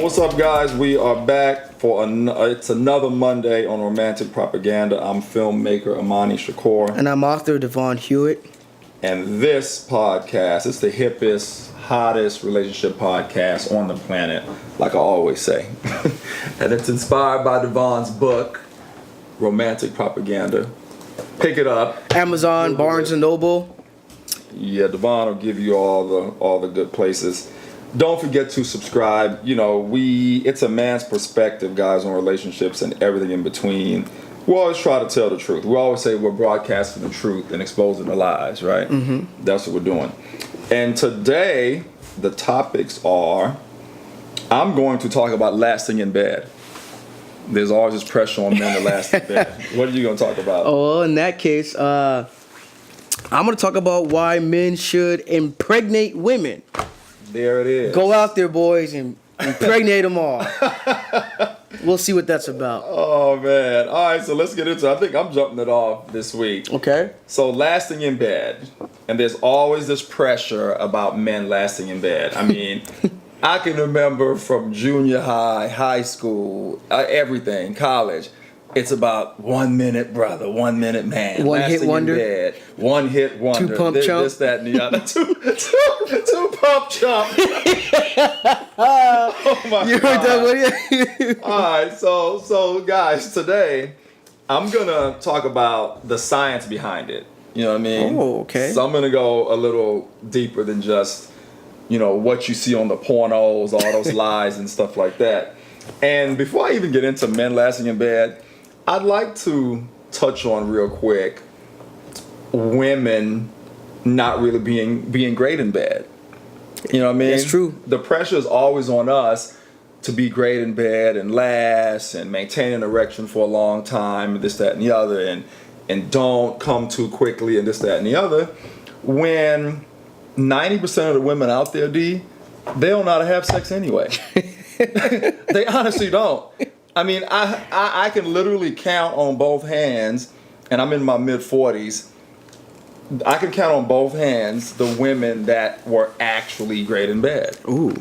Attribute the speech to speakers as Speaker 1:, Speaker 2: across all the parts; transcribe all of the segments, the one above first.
Speaker 1: What's up, guys? We are back for it's another Monday on Romantic Propaganda. I'm filmmaker Imani Shakur.
Speaker 2: And I'm author Devon Hewett.
Speaker 1: And this podcast is the hippest, hottest relationship podcast on the planet, like I always say. And it's inspired by Devon's book, Romantic Propaganda. Pick it up.
Speaker 2: Amazon, Barnes & Noble.
Speaker 1: Yeah, Devon will give you all the good places. Don't forget to subscribe. You know, it's a man's perspective, guys, on relationships and everything in between. We always try to tell the truth. We always say we're broadcasting the truth and exposing the lies, right? Mm-hmm. That's what we're doing. And today, the topics are, I'm going to talk about lasting in bed. There's always this pressure on men to last in bed. What are you going to talk about?
Speaker 2: Oh, in that case, I'm going to talk about why men should impregnate women.
Speaker 1: There it is.
Speaker 2: Go out there, boys, and impregnate them all. We'll see what that's about.
Speaker 1: Oh, man. All right, so let's get into it. I think I'm jumping it off this week.
Speaker 2: Okay.
Speaker 1: So lasting in bed. And there's always this pressure about men lasting in bed. I mean, I can remember from junior high school, everything, college. It's about 1 minute brother, 1 minute man.
Speaker 2: One hit wonder.
Speaker 1: In bed. One hit wonder.
Speaker 2: Two pump chump.
Speaker 1: This, that, and the other. two pump chump. Oh my
Speaker 2: You
Speaker 1: God.
Speaker 2: heard that?
Speaker 1: All right, so guys, today I'm gonna talk about the science behind it. You know what I mean?
Speaker 2: Oh, okay.
Speaker 1: So I'm gonna go a little deeper than just, what you see on the pornos, all those lies and stuff like that. And before I even get into men lasting in bed, I'd like to touch on real quick women not really being great in bed. You know what I mean?
Speaker 2: That's true.
Speaker 1: The pressure is always on us to be great in bed and last and maintain an erection for a long time and this, that, and the other, and don't come too quickly and this, that, and the other. When 90% of the women out there, D, they don't know how to have sex anyway. They honestly don't. I mean, I can literally count on both hands, and I'm in my mid-40s. I can count on both hands the women that were actually great in bed.
Speaker 2: Ooh.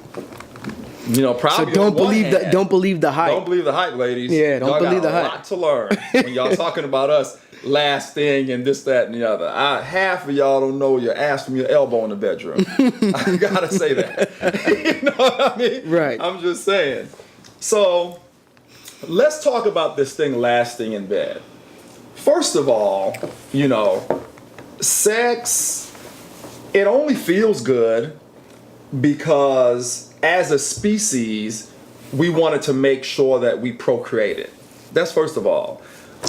Speaker 1: Probably.
Speaker 2: So don't believe the hype.
Speaker 1: Don't believe the hype, ladies.
Speaker 2: Yeah, don't believe the hype.
Speaker 1: Y'all got a lot to learn when y'all talking about us lasting and this, that, and the other. Half of y'all don't know your ass from your elbow in the bedroom. I gotta say that. You know what I mean?
Speaker 2: Right.
Speaker 1: I'm just saying. So let's talk about this thing lasting in bed. First of all, sex, it only feels good because as a species, we wanted to make sure that we procreated. That's first of all.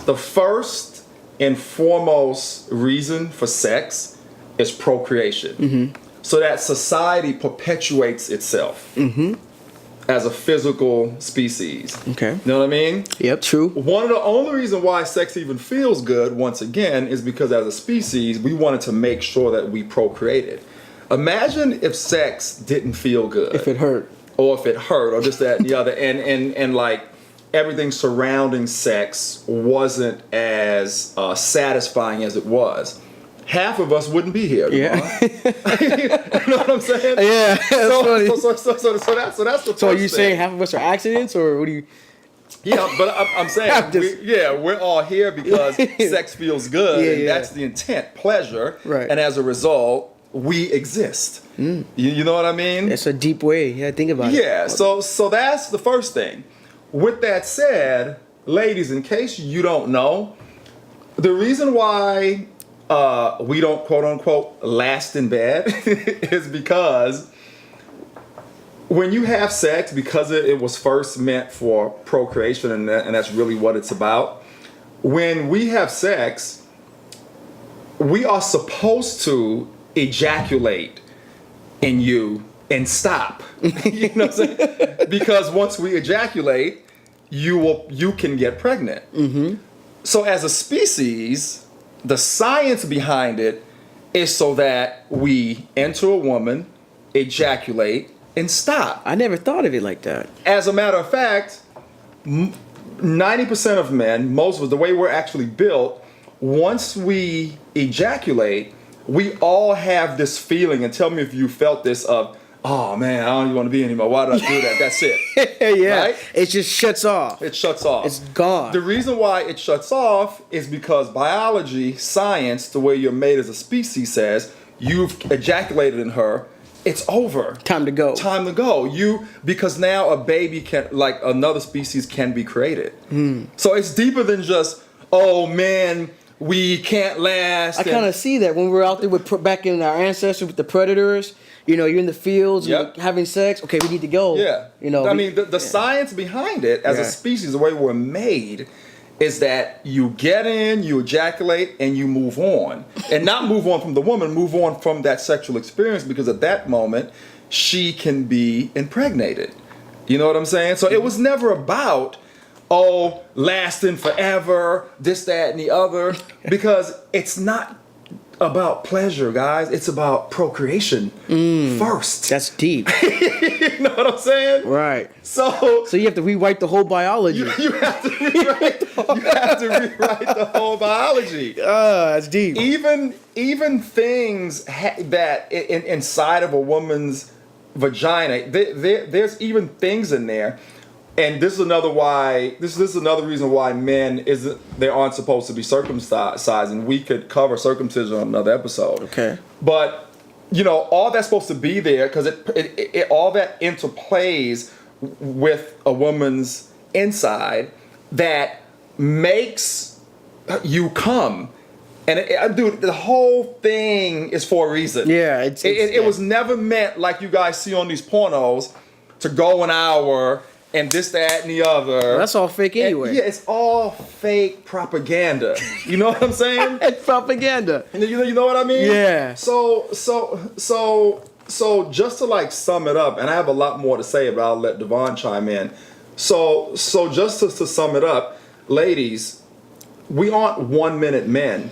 Speaker 1: The first and foremost reason for sex is procreation. Mm-hmm. So that society perpetuates itself as a physical species.
Speaker 2: Okay.
Speaker 1: You know what I mean?
Speaker 2: Yep, true.
Speaker 1: One of the only reasons why sex even feels good, once again, is because as a species, we wanted to make sure that we procreated. Imagine if sex didn't feel good.
Speaker 2: If it hurt.
Speaker 1: Or if it hurt, or this, that, and the other. And like everything surrounding sex wasn't as satisfying as it was. Half of us wouldn't be here.
Speaker 2: Yeah.
Speaker 1: You know what I'm saying?
Speaker 2: Yeah, that's funny.
Speaker 1: So that's the first
Speaker 2: So are you
Speaker 1: thing.
Speaker 2: saying half of us are accidents, or what do you...
Speaker 1: Yeah, but I'm saying, we're all here because sex feels good, and that's the intent, pleasure,
Speaker 2: right?
Speaker 1: And as a result, we exist. You know what I mean?
Speaker 2: It's a deep way. Yeah, think about it.
Speaker 1: Yeah, so that's the first thing. With that said, ladies, in case you don't know, the reason why we don't quote unquote last in bed is because when you have sex, because it was first meant for procreation, and that's really what it's about. When we have sex, we are supposed to ejaculate in you and stop. You know what I'm saying? Because once we ejaculate, you can get pregnant. Mm-hmm. So as a species, the science behind it is so that we enter a woman, ejaculate, and stop.
Speaker 2: I never thought of it like that.
Speaker 1: As a matter of fact, 90% of men, most of us, the way we're actually built, once we ejaculate, we all have this feeling, and tell me if you felt this, of oh man, I don't even want to be anymore. Why did I do that? That's it.
Speaker 2: Yeah,
Speaker 1: Right?
Speaker 2: it just shuts off.
Speaker 1: It shuts off.
Speaker 2: It's gone.
Speaker 1: The reason why it shuts off is because biology, science, the way you're made as a species says, you've ejaculated in her, it's over.
Speaker 2: Time to go.
Speaker 1: Time to go. Because now a baby can, like another species, can be created. So it's deeper than just, oh man, we can't last.
Speaker 2: I kind of see that when we're out there back in our ancestors with the predators. You're in the fields and
Speaker 1: Yep.
Speaker 2: you're having sex. Okay, we need to go.
Speaker 1: Yeah. I mean, the science behind it as a
Speaker 2: Yeah.
Speaker 1: species, the way we're made, is that you get in, you ejaculate, and you move on. And not move on from the woman, move on from that sexual experience, because at that moment, she can be impregnated. You know what I'm saying? So it was never about, oh, lasting forever, this, that, and the other, because it's not about pleasure, guys. It's about procreation first.
Speaker 2: That's deep.
Speaker 1: You know what I'm saying?
Speaker 2: Right.
Speaker 1: So
Speaker 2: So you have to rewrite the whole biology.
Speaker 1: you have to rewrite the whole biology.
Speaker 2: That's deep.
Speaker 1: Even things that inside of a woman's vagina, there's even things in there. And this is another reason why men aren't supposed to be circumcised, and we could cover circumcision on another episode.
Speaker 2: Okay.
Speaker 1: But all that's supposed to be there because it all that interplays with a woman's inside that makes you come. And dude, the whole thing is for a reason.
Speaker 2: Yeah,
Speaker 1: it was never meant like you guys see on these pornos to go an hour and this, that, and the other.
Speaker 2: Well, that's all fake anyway.
Speaker 1: Yeah, it's all fake propaganda. You know what I'm saying?
Speaker 2: It's propaganda.
Speaker 1: You know what I mean?
Speaker 2: Yeah.
Speaker 1: So just to like sum it up, and I have a lot more to say, but I'll let Devon chime in. So just to sum it up, ladies, we aren't 1 minute men.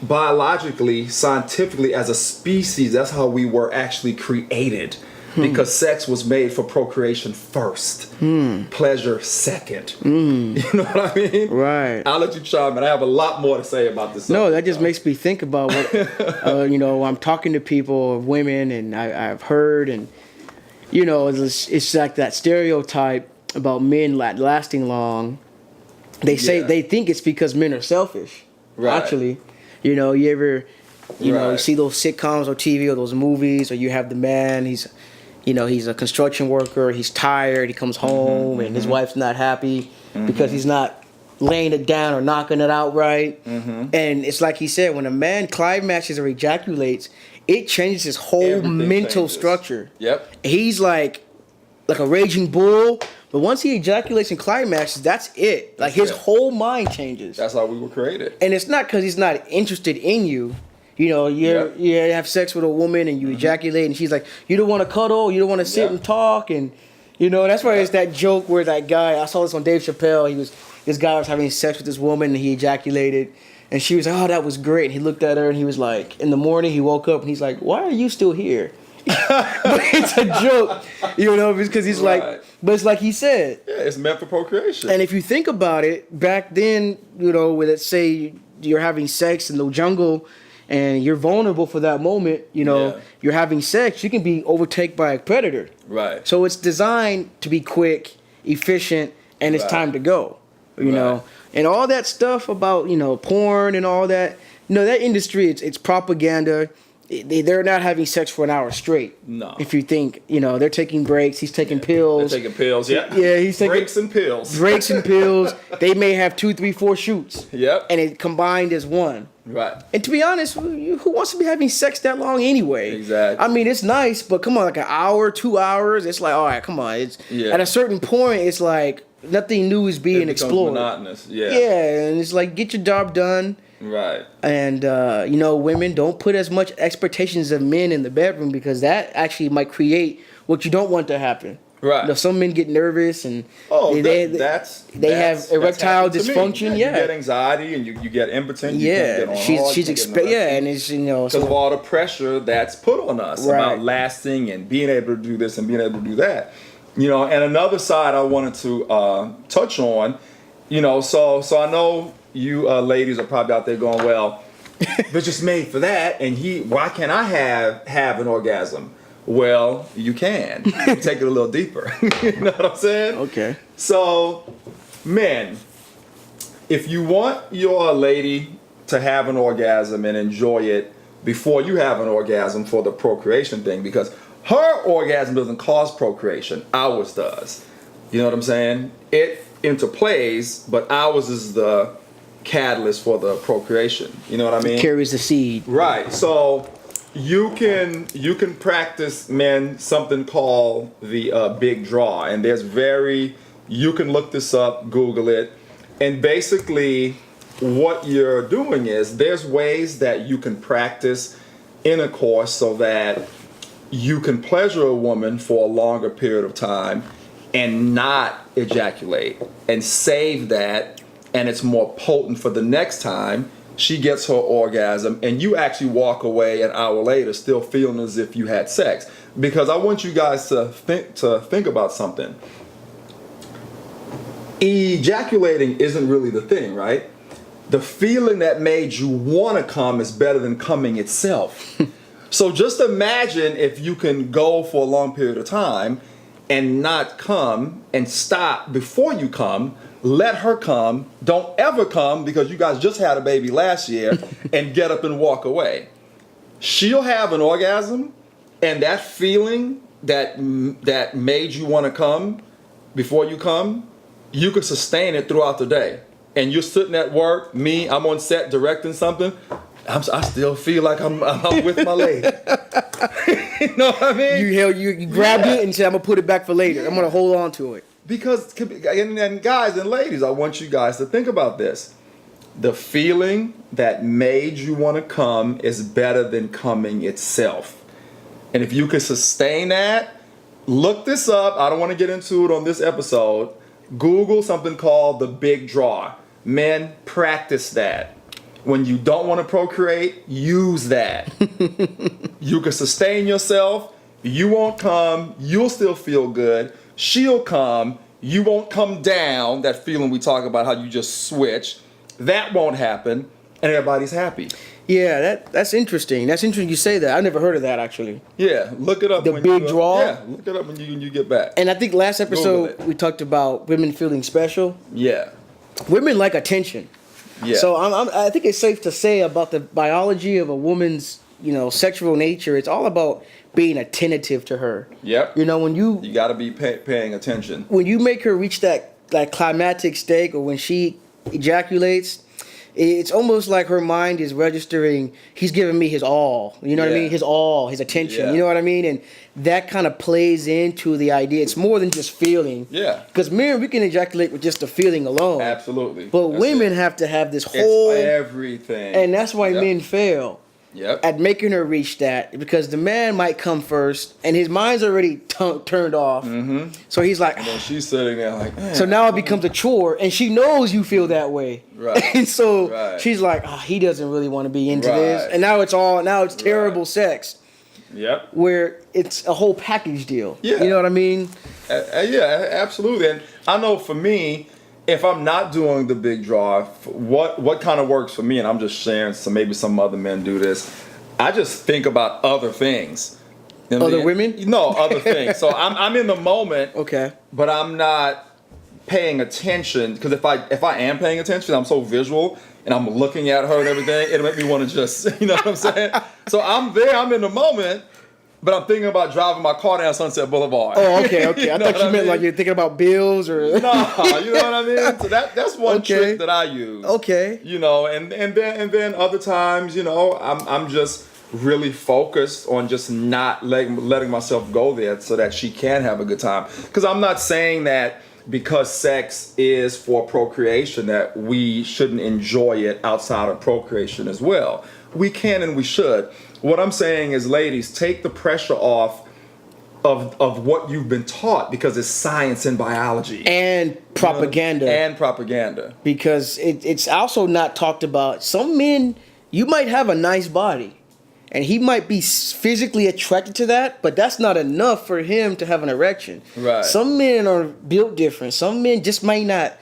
Speaker 1: Biologically, scientifically, as a species, that's how we were actually created. Because sex was made for procreation first, pleasure second. You know what I mean?
Speaker 2: Right.
Speaker 1: I'll let you chime in. I have a lot more to say about this.
Speaker 2: No, that just makes me think about what, I'm talking to people, women, and I've heard, and, it's like that stereotype about men lasting long. They say they think it's because men are selfish.
Speaker 1: Right.
Speaker 2: Actually, you ever, you
Speaker 1: Right.
Speaker 2: see those sitcoms on TV or those movies, or you have the man, he's a construction worker, he's tired, he comes home and his wife's not happy because he's not laying it down or knocking it out right. And it's like he said, when a man climaxes or ejaculates, it changes his whole
Speaker 1: Everything
Speaker 2: mental
Speaker 1: changes.
Speaker 2: structure.
Speaker 1: Yep.
Speaker 2: He's like a raging bull, but once he ejaculates and climaxes, that's it. Like his whole mind changes.
Speaker 1: That's how we were created.
Speaker 2: And it's not because he's not interested in you. You have sex with a woman and you ejaculate, and she's like, you don't want to cuddle, you don't want to sit and talk, and that's why it's that joke where that guy, I saw this on Dave Chappelle, this guy was having sex with this woman and he ejaculated, and she was like, oh, that was great. And he looked at her and he was like, in the morning he woke up and he's like, why are you still here? But it's a joke, because he's like, but it's like he said.
Speaker 1: Yeah, it's meant for procreation.
Speaker 2: And if you think about it, back then, let's say you're having sex in the jungle and you're vulnerable for that moment, you're having sex, you can be overtaken by a predator.
Speaker 1: Right.
Speaker 2: So it's designed to be quick, efficient, and it's time to go. You know, and all that stuff about, porn and all that, that industry, it's propaganda. They're not having sex for an hour straight.
Speaker 1: No.
Speaker 2: If you think, they're taking breaks, he's taking pills.
Speaker 1: They're taking pills, yeah.
Speaker 2: Yeah, he's taking
Speaker 1: breaks and pills.
Speaker 2: Breaks and pills. They may have 2, 3, 4 shoots.
Speaker 1: Yep.
Speaker 2: And it combined as one.
Speaker 1: Right.
Speaker 2: And to be honest, who wants to be having sex that long anyway?
Speaker 1: Exactly.
Speaker 2: I mean, it's nice, but come on, like an hour, 2 hours, it's like, all right, come on. At a certain point, it's like nothing new is being explored.
Speaker 1: Monotonous. Yeah.
Speaker 2: Yeah, and it's like, get your job done.
Speaker 1: Right.
Speaker 2: And, women, don't put as much expectations of men in the bedroom, because that actually might create what you don't want to happen.
Speaker 1: Right.
Speaker 2: Some men get nervous and
Speaker 1: they
Speaker 2: have erectile dysfunction.
Speaker 1: You get anxiety and you get impotent. You can't get on hard,
Speaker 2: and it's
Speaker 1: because of all the pressure that's put on us about lasting and being able to do this and being able to do that. And another side I wanted to touch on. So I know you ladies are probably out there going, well, they're just made for that, and why can't I have an orgasm? Well, you can. Take it a little deeper. You know what I'm saying?
Speaker 2: Okay.
Speaker 1: So, men, if you want your lady to have an orgasm and enjoy it before you have an orgasm for the procreation thing, because her orgasm doesn't cause procreation, ours does. You know what I'm saying? It interplays, but ours is the catalyst for the procreation. You know what I mean?
Speaker 2: It carries the seed.
Speaker 1: Right. So you can practice, men, something called the big draw, and you can look this up, Google it, and basically what you're doing is there's ways that you can practice intercourse so that you can pleasure a woman for a longer period of time and not ejaculate and save that, and it's more potent for the next time she gets her orgasm and you actually walk away an hour later still feeling as if you had sex. Because I want you guys to think about something. Ejaculating isn't really the thing, right? The feeling that made you want to come is better than coming itself. So just imagine if you can go for a long period of time and not come and stop before you come, let her come, don't ever come because you guys just had a baby last year, and get up and walk away. She'll have an orgasm, and that feeling that made you want to come before you come, you can sustain it throughout the day. And you're sitting at work, I'm on set directing something, I still feel like I'm with my lady. You know what I mean?
Speaker 2: You grabbed it and said, I'm going to put it back for later. I'm going to hold on to it.
Speaker 1: Because, and guys and ladies, I want you guys to think about this. The feeling that made you want to come is better than coming itself. And if you can sustain that, look this up. I don't want to get into it on this episode. Google something called the big draw. Men, practice that. When you don't want to procreate, use that. You can sustain yourself. You won't come. You'll still feel good. She'll come. You won't come down. That feeling we talk about, how you just switch. That won't happen. And everybody's happy.
Speaker 2: Yeah, that's interesting. That's interesting you say that. I never heard of that, actually.
Speaker 1: Yeah, look it up.
Speaker 2: The big draw?
Speaker 1: Yeah, look it up when you get back.
Speaker 2: And I think last episode we talked about women feeling special.
Speaker 1: Yeah.
Speaker 2: Women like attention.
Speaker 1: Yeah.
Speaker 2: So I think it's safe to say about the biology of a woman's, sexual nature, it's all about being attentive to her.
Speaker 1: Yep.
Speaker 2: When you
Speaker 1: got to be paying attention.
Speaker 2: When you make her reach that climactic state, or when she ejaculates, it's almost like her mind is registering, he's giving me his all. You know what I mean? His all, his attention.
Speaker 1: Yeah.
Speaker 2: You know what I mean? And that kind of plays into the idea. It's more than just feeling.
Speaker 1: Yeah.
Speaker 2: Because men, we can ejaculate with just the feeling alone.
Speaker 1: Absolutely.
Speaker 2: But women have to have this whole...
Speaker 1: It's everything.
Speaker 2: And that's why men fail.
Speaker 1: Yep.
Speaker 2: At making her reach that, because the man might come first and his mind's already turned off. Mm-hmm. So he's like,
Speaker 1: and then she's sitting there like, man.
Speaker 2: So now it becomes a chore, and she knows you feel that way.
Speaker 1: Right.
Speaker 2: And so she's like, he doesn't really want to be into this. And now it's terrible sex.
Speaker 1: Yep.
Speaker 2: Where it's a whole package deal.
Speaker 1: Yeah.
Speaker 2: You know what I mean?
Speaker 1: Yeah, absolutely. And I know for me, if I'm not doing the big draw, what kind of works for me, and I'm just sharing, so maybe some other men do this, I just think about other things. You know
Speaker 2: other women?
Speaker 1: No, other things. So I'm in the moment,
Speaker 2: okay,
Speaker 1: but I'm not paying attention, because if I am paying attention, I'm so visual, and I'm looking at her and everything, it'll make me want to just, you know what I'm saying? So I'm there, I'm in the moment, but I'm thinking about driving my car down Sunset Boulevard.
Speaker 2: Oh, okay. I thought you meant like you're thinking about bills or...
Speaker 1: No, you know what I mean? So that's one trick that I use.
Speaker 2: Okay.
Speaker 1: And then other times, I'm just really focused on just not letting myself go there so that she can have a good time. Because I'm not saying that because sex is for procreation that we shouldn't enjoy it outside of procreation as well. We can and we should. What I'm saying is, ladies, take the pressure off of what you've been taught, because it's science and biology.
Speaker 2: And propaganda. Because it's also not talked about. Some men, you might have a nice body, and he might be physically attracted to that, but that's not enough for him to have an erection.
Speaker 1: Right.
Speaker 2: Some men are built different. Some men just might not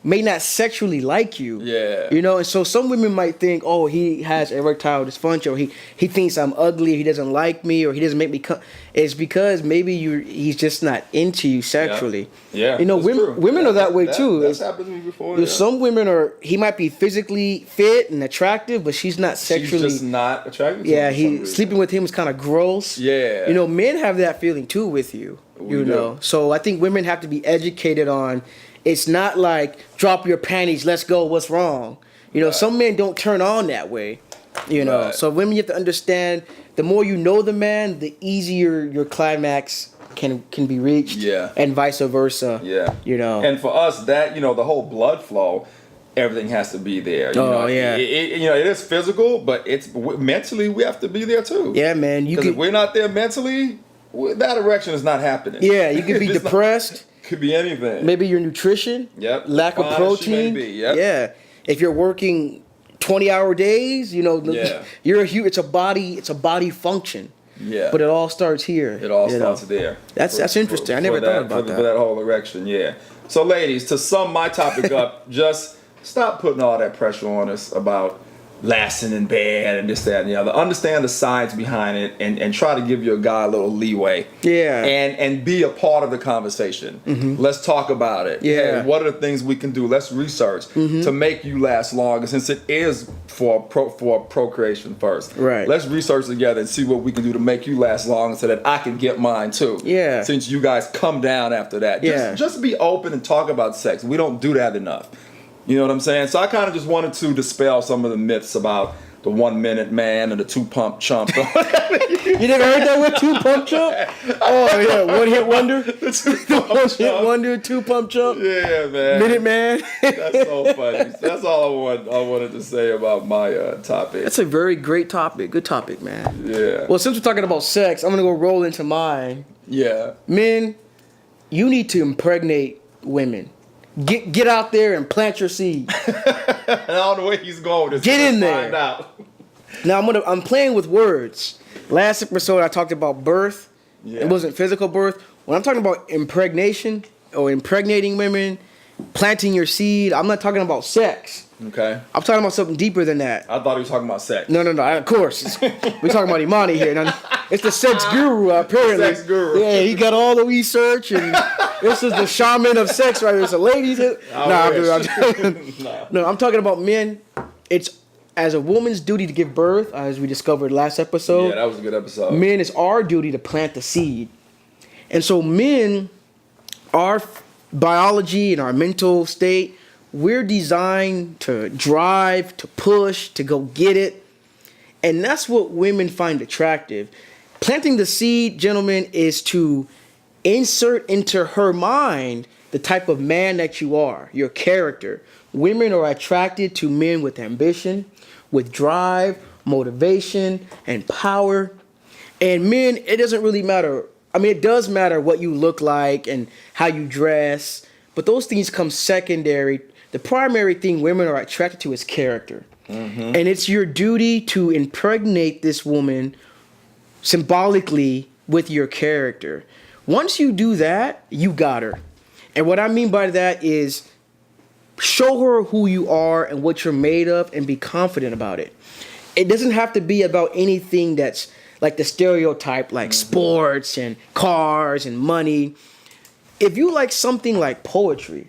Speaker 2: may not sexually like you.
Speaker 1: Yeah.
Speaker 2: You know, and so some women might think, oh, he has erectile dysfunction, or he thinks I'm ugly, he doesn't like me, or he doesn't make me come. It's because maybe he's just not into you sexually.
Speaker 1: Yeah.
Speaker 2: You know, women are that way too.
Speaker 1: That's happened to me before.
Speaker 2: Some women he might be physically fit and attractive, but she's not sexually.
Speaker 1: She's just not attracted to
Speaker 2: yeah,
Speaker 1: him.
Speaker 2: sleeping with him is kind of gross.
Speaker 1: Yeah.
Speaker 2: You know, men have that feeling too with you. You know, so I think women have to be educated on. It's not like drop your panties, let's go. What's wrong? You know, some men don't turn on that way. You know, so women, you have to understand. The more you know the man, the easier your climax can be reached. Yeah, and vice versa. Yeah, you know.
Speaker 1: And for us, that the whole blood flow, everything has to be there. You know,
Speaker 2: yeah.
Speaker 1: It is physical, but it's mentally we have to be there too.
Speaker 2: Yeah, man.
Speaker 1: Because if we're not there mentally, that erection is not happening.
Speaker 2: Yeah, you could be depressed.
Speaker 1: Could be anything.
Speaker 2: Maybe your nutrition.
Speaker 1: Yep.
Speaker 2: Lack of protein.
Speaker 1: Yep.
Speaker 2: Yeah. If you're working 20-hour days, you're a huge. It's a body function. Yeah. But it all starts here.
Speaker 1: It all starts there.
Speaker 2: That's interesting. I never thought about that.
Speaker 1: For that whole erection, yeah. So, ladies, to sum my topic up, just stop putting all that pressure on us about lasting in bed and this, that, and the other. Understand the science behind it and try to give your guy a little leeway. Yeah. And be a part of the conversation. Mm-hmm. Let's talk about it. Yeah. Hey, what are the things we can do? Let's research to make you last longer, since it is for procreation first. Right. Let's research together and see what we can do to make you last longer so that I can get mine too. Yeah. Since you guys come down after that. Just be open and talk about sex. We don't do that enough. You know what I'm saying? So I kind of just wanted to dispel some of the myths about the 1 minute man and the 2 pump chump.
Speaker 2: You never heard that with 2 pump chump? Oh yeah, 1 hit wonder. The 1 hit wonder, 2 pump chump.
Speaker 1: Yeah, man.
Speaker 2: Minute man.
Speaker 1: That's so funny. That's all I wanted to say about my topic.
Speaker 2: That's a very great topic. Good topic, man.
Speaker 1: Yeah.
Speaker 2: Well, since we're talking about sex, I'm gonna go roll into mine. Yeah. Men, you need to impregnate women. Get out there and plant your seed.
Speaker 1: I don't know where he's going.
Speaker 2: Get in there. Now I'm playing with words. Last episode I talked about birth. Yeah. It wasn't physical birth. When I'm talking about impregnation or impregnating women, planting your seed, I'm not talking about sex. Okay. I'm talking about something deeper than that.
Speaker 1: I thought he was talking about sex.
Speaker 2: No. Of course. We're talking about Imani here. Now, it's the sex guru, apparently.
Speaker 1: Sex guru.
Speaker 2: Yeah, he got all the research, and this is the shaman of sex right here. So ladies, I'm talking about men. It's as a woman's duty to give birth, as we discovered last episode.
Speaker 1: Yeah, that was a good episode.
Speaker 2: Men, it's our duty to plant the seed. And so men, our biology and our mental state, we're designed to drive, to push, to go get it. And that's what women find attractive. Planting the seed, gentlemen, is to insert into her mind the type of man that you are, your character. Women are attracted to men with ambition, with drive, motivation, and power. And men, it doesn't really matter. I mean, it does matter what you look like and how you dress, but those things come secondary. The primary thing women are attracted to is character. Mm-hmm. And it's your duty to impregnate this woman symbolically with your character. Once you do that, you got her. And what I mean by that is show her who you are and what you're made of and be confident about it. It doesn't have to be about anything that's like the stereotype, like sports and cars and money. If you like something like poetry,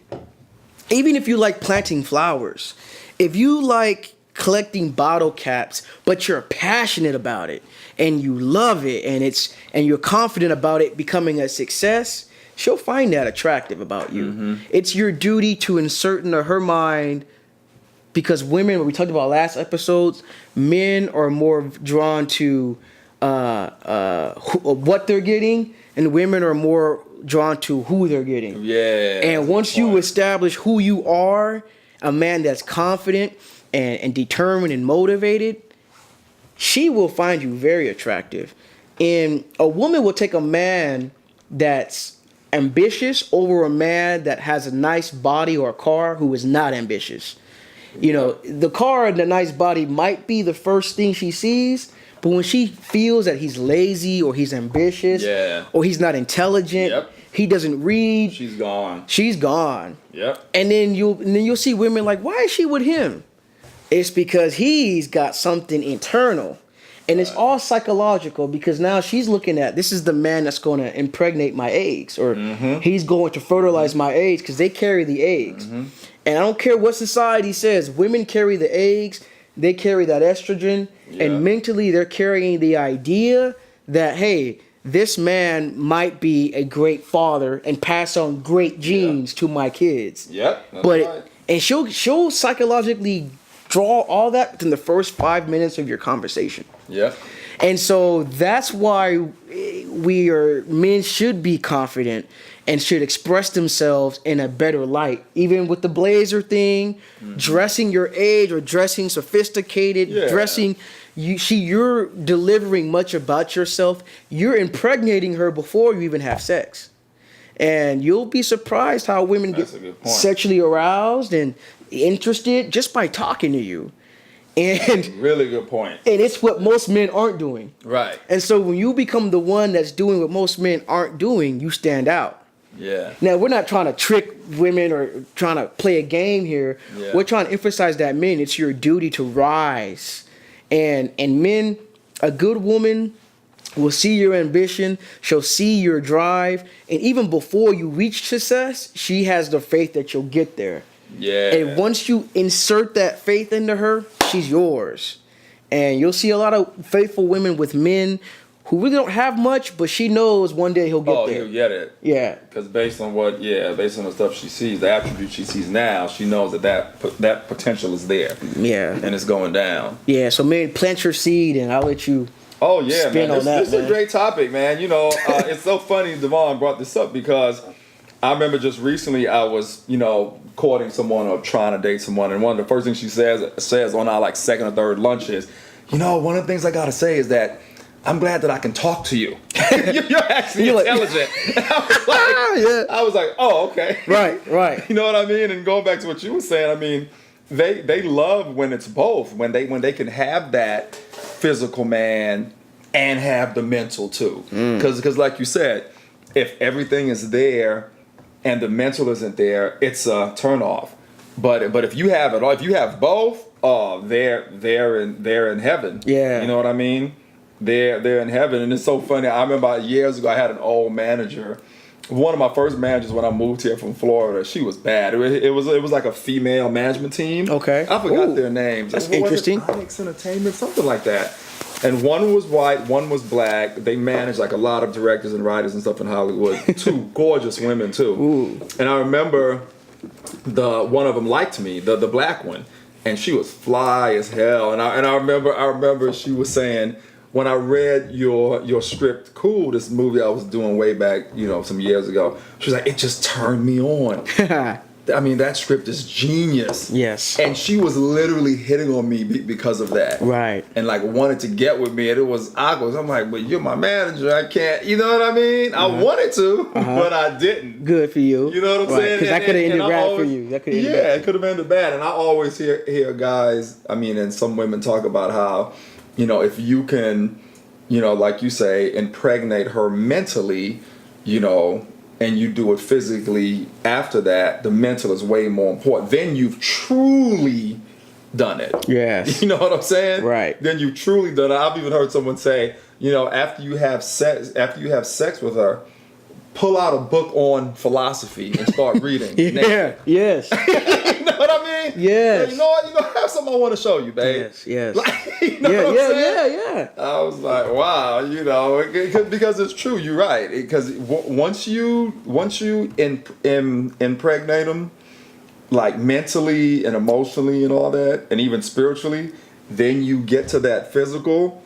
Speaker 2: even if you like planting flowers, if you like collecting bottle caps, but you're passionate about it and you love it and you're confident about it becoming a success, she'll find that attractive about you. Mm-hmm. It's your duty to insert into her mind, because women, what we talked about last episodes, men are more drawn to what they're getting, and women are more drawn to who they're getting. Yeah. And once you establish who you are, a man that's confident and determined and motivated, she will find you very attractive. And a woman will take a man that's ambitious over a man that has a nice body or a car who is not ambitious. You know, the car and the nice body might be the first thing she sees, but when she feels that he's lazy or he's ambitious or he's not intelligent, He doesn't read.
Speaker 1: She's gone.
Speaker 2: She's gone.
Speaker 1: Yep.
Speaker 2: And then you'll see women like, why is she with him? It's because he's got something internal. And it's all psychological, because now she's looking at, this is the man that's going to impregnate my eggs, or he's going to fertilize my eggs, because they carry the eggs. And I don't care what society says, women carry the eggs, they carry that estrogen, and mentally they're carrying the idea that, hey, this man might be a great father and pass on great genes to my kids.
Speaker 1: Yep.
Speaker 2: But
Speaker 1: right.
Speaker 2: and she'll psychologically draw all that within the first 5 minutes of your conversation.
Speaker 1: Yeah.
Speaker 2: And so that's why men should be confident and should express themselves in a better light. Even with the blazer thing, dressing your age or dressing sophisticated, dressing, you're delivering much about yourself. You're impregnating her before you even have sex. And you'll be surprised how women get sexually aroused and interested just by talking to you. And
Speaker 1: really good point.
Speaker 2: And it's what most men aren't doing.
Speaker 1: Right.
Speaker 2: And so when you become the one that's doing what most men aren't doing, you stand out.
Speaker 1: Yeah.
Speaker 2: Now, we're not trying to trick women or trying to play a game here. Yeah. We're trying to emphasize that, men, it's your duty to rise. And men, a good woman will see your ambition, she'll see your drive, and even before you reach success, she has the faith that you'll get there.
Speaker 1: Yeah.
Speaker 2: And once you insert that faith into her, she's yours. And you'll see a lot of faithful women with men who really don't have much, but she knows one day he'll get there.
Speaker 1: He'll get it.
Speaker 2: Yeah.
Speaker 1: Because based on the stuff she sees, the attributes she sees now, she knows that potential is there.
Speaker 2: Yeah.
Speaker 1: And it's going down.
Speaker 2: Yeah. So, man, plant your seed, and I'll let you.
Speaker 1: Oh yeah,
Speaker 2: spin
Speaker 1: man.
Speaker 2: On that,
Speaker 1: this is a great topic, man. You know, it's so funny Devon brought this up, because I remember just recently I was, courting someone or trying to date someone, and one of the first things she says on our second or third lunch is, one of the things I gotta say is that I'm glad that I can talk to you. You're actually intelligent. I was like, oh, okay.
Speaker 2: Right.
Speaker 1: You know what I mean? And going back to what you were saying, I mean, they love when it's both, when they can have that physical man and have the mental too. Because like you said, if everything is there and the mental isn't there, it's a turnoff. But if you have it all, if you have both, they're in heaven.
Speaker 2: Yeah.
Speaker 1: You know what I mean? They're in heaven. And it's so funny. I remember years ago I had an old manager. One of my first managers when I moved here from Florida, she was bad. It was like a female management team.
Speaker 2: Okay.
Speaker 1: I forgot their names.
Speaker 2: That's interesting.
Speaker 1: Onyx Entertainment, something like that. And one was white, one was black. They managed a lot of directors and writers and stuff in Hollywood. Two gorgeous women too.
Speaker 2: Ooh.
Speaker 1: And I remember one of them liked me, the black one, and she was fly as hell. And I remember she was saying, when I read your script, Cool, this movie I was doing way back, some years ago, she was like, it just turned me on. I mean, that script is genius.
Speaker 2: Yes.
Speaker 1: And she was literally hitting on me because of that.
Speaker 2: Right.
Speaker 1: And wanted to get with me, and it was awkward. I'm like, but you're my manager. I can't, you know what I mean? I wanted to, but I didn't.
Speaker 2: Good for you.
Speaker 1: You know what I'm saying?
Speaker 2: Because that could have ended bad for you. That could have ended bad.
Speaker 1: It could have ended bad. And I always hear guys, and some women talk about how, if you can, like you say, impregnate her mentally, and you do it physically after that, the mental is way more important. Then you've truly done it.
Speaker 2: Yes.
Speaker 1: You know what I'm saying?
Speaker 2: Right.
Speaker 1: Then you've truly done it. I've even heard someone say, after you have sex with her, pull out a book on philosophy and start reading.
Speaker 2: Yeah. Yes.
Speaker 1: You know what I mean?
Speaker 2: Yes.
Speaker 1: You know what? I have something I want to show you, babe.
Speaker 2: Yes.
Speaker 1: You know what I'm saying?
Speaker 2: Yeah.
Speaker 1: I was like, wow, because it's true. You're right. Because once you impregnate them, mentally and emotionally and all that, and even spiritually, then you get to that physical.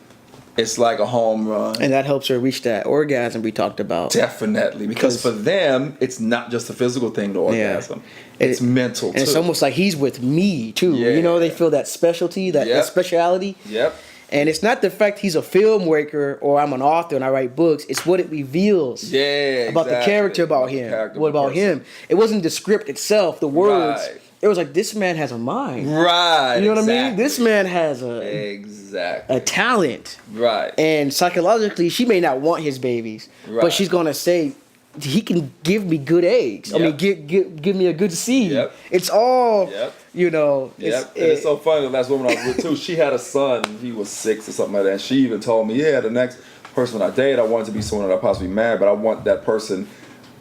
Speaker 1: It's like a home run.
Speaker 2: And that helps her reach that orgasm we talked about.
Speaker 1: Definitely. Because for them, it's not just a physical thing, the orgasm. Yeah. It's mental, too.
Speaker 2: And it's almost like he's with me, too. Yeah. They feel that specialty, that speciality.
Speaker 1: Yep.
Speaker 2: And it's not the fact he's a film maker or I'm an author and I write books. It's what it reveals about the character about him. What about him? It wasn't the script itself, the words. Right. It was like, this man has a mind.
Speaker 1: Right.
Speaker 2: You know what I mean? This man has
Speaker 1: a
Speaker 2: talent.
Speaker 1: Right.
Speaker 2: And psychologically, she may not want his babies, but she's going to say, he can give me good eggs. I mean, give me a good seed.
Speaker 1: Yep.
Speaker 2: It's all, you know.
Speaker 1: It's so funny. The last woman I was with too, she had a son. He was 6 or something like that. And she even told me, the next person I date, I want it to be someone that I possibly marry, but I want that person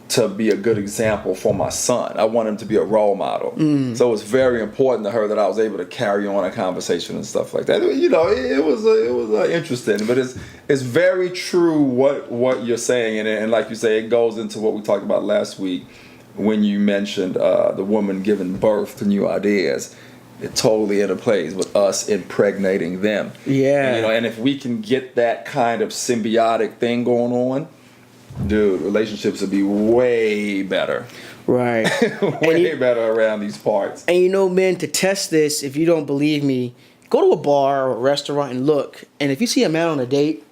Speaker 1: to be a good example for my son. I want him to be a role model. So it's very important to her that I was able to carry on a conversation and stuff like that. You know, it was interesting, but it's very true what you're saying, and like you say, it goes into what we talked about last week when you mentioned the woman giving birth to new ideas. It totally interplays with us impregnating them. Yeah, and, you know, and if we can get that kind of symbiotic thing going on, dude, relationships would be way better. Right. way better around these parts.
Speaker 2: And you know, men, to test this, if you don't believe me, go to a bar or a restaurant and look. And if you see a man on a date,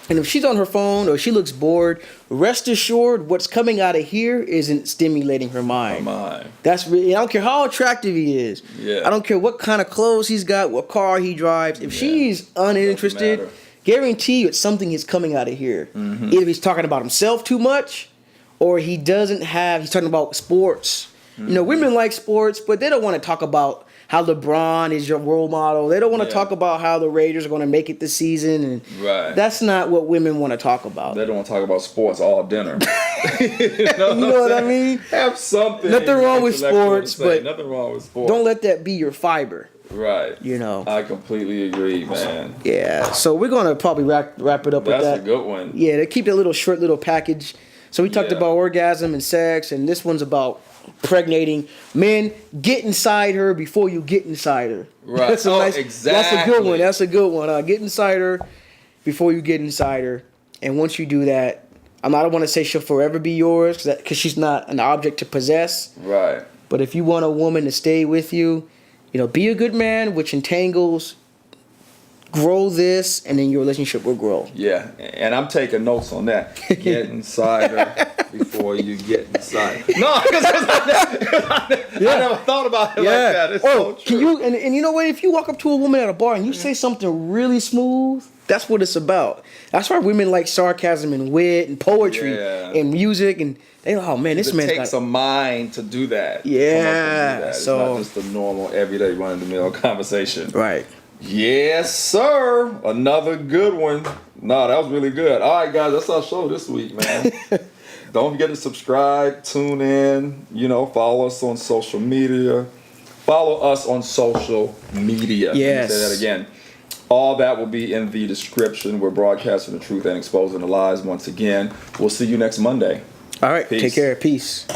Speaker 2: and if she's on her phone or she looks bored, rest assured what's coming out of here isn't stimulating her mind. That's really, I don't care how attractive he is. I don't care what kind of clothes he's got, what car he drives. If she's uninterested, guarantee you it's something is coming out of here. Either he's talking about himself too much, or he's talking about sports. You know, women like sports, but they don't want to talk about how LeBron is your role model. They don't want to talk about how the Raiders are going to make it this season. And that's not what women want to talk about.
Speaker 1: They don't want to talk about sports all dinner.
Speaker 2: You know what I mean?
Speaker 1: Have something.
Speaker 2: Nothing wrong with sports, but
Speaker 1: nothing wrong with sports.
Speaker 2: Don't let that be your fiber.
Speaker 1: Right.
Speaker 2: You know.
Speaker 1: I completely agree, man.
Speaker 2: Yeah. So we're gonna probably wrap it up with that.
Speaker 1: That's a good one.
Speaker 2: Yeah, to keep that little short little package. So we talked about orgasm and sex, and this one's about impregnating. Men, get inside her before you get inside her.
Speaker 1: Right.
Speaker 2: Exactly. That's a good one. That's a good one. Get inside her before you get inside her. And once you do that, I don't want to say she'll forever be yours because she's not an object to possess.
Speaker 1: Right.
Speaker 2: But if you want a woman to stay with you, you know, be a good man, which entangles, grow this, and then your relationship will grow. Yeah, and I'm taking notes on that. Get inside her before you get inside. No, because I never thought about it like that. It's so true. Can you, and you know what? If you walk up to a woman at a bar and you say something really smooth, that's what it's about. That's why women like sarcasm and wit and poetry and music, and they oh man, this man takes a mind to do that. Yeah, it's not just a normal everyday run of the mill conversation. Right. Yes, sir. Another good one. No, that was really good. All right, guys, that's our show this week, man. Don't forget to subscribe, tune in, follow us on social media. Follow us on social media. Yes. Let me say that again. All that will be in the description. We're broadcasting the truth and exposing the lies once again. We'll see you next Monday. All right. Peace. Take care. Peace.